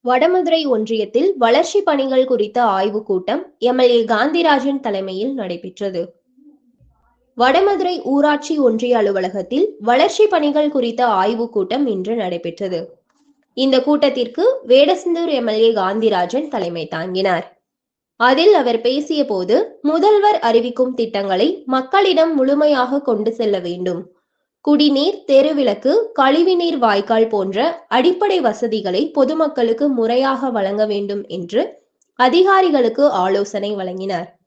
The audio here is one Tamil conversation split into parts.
வடமதுரை ஒன்றியத்தில் வளர்ச்சி பணிகள் குறித்த ஆய்வுக் கூட்டம் எம்எல்ஏ காந்திராஜன் தலைமையில் நடைபெற்றது. வடமதுரை ஊராட்சி ஒன்றிய அலுவலகத்தில் வளர்ச்சி பணிகள் குறித்த ஆய்வுக் கூட்டம் இன்று நடைபெற்றது. இந்த கூட்டத்திற்கு வேடசந்தூர் எம்எல்ஏ காந்திராஜன் தலைமை தாங்கினார். அதில் அவர் பேசிய போது, முதல்வர் அறிவிக்கும் திட்டங்களை மக்களிடம் முழுமையாக கொண்டு செல்ல வேண்டும். குடிநீர், தெருவிளக்கு, கழிவுநீர் வாய்க்கால் போன்ற அடிப்படை வசதிகளை பொதுமக்களுக்கு முறையாக வழங்க வேண்டும் என்று அதிகாரிகளுக்கு ஆலோசனை வழங்கினார்.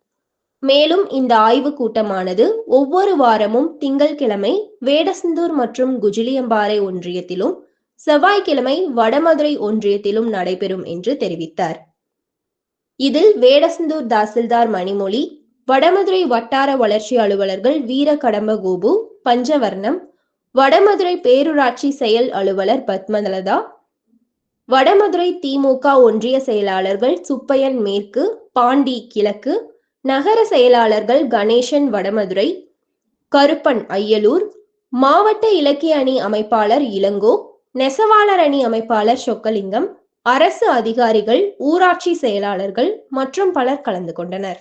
மேலும் இந்த ஆய்வுக் கூட்டமானது ஒவ்வொரு வாரமும் திங்கட்கிழமை வேடசந்தூர் மற்றும் குஜிலியம்பாறை ஒன்றியத்திலும் செவ்வாய்க்கிழமை வடமதுரை ஒன்றியத்திலும் நடைபெறும் என்று தெரிவித்தார். இதில் வேடசந்தூர் தாசில்தார் மணிமொழி, வடமதுரை வட்டார வளர்ச்சி அலுவலர்கள் வீரகடம்ப கோபு, பஞ்சவர்ணம், வடமதுரை பேரூராட்சி செயல் அலுவலர் பத்மலதா, வடமதுரை திமுக ஒன்றிய செயலாளர்கள் சுப்பையன் மேற்கு, பாண்டி கிழக்கு, நகர செயலாளர்கள் கணேசன் வடமதுரை, கருப்பன் அய்யலூர், மாவட்ட இலக்கிய அணி அமைப்பாளர் இளங்கோ, நெசவாளர் அணி அமைப்பாளர் சொக்கலிங்கம், அரசு அதிகாரிகள், ஊராட்சி செயலாளர்கள் மற்றும் பலர் கலந்து கொண்டனர்.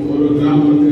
ஒரு கிராமம்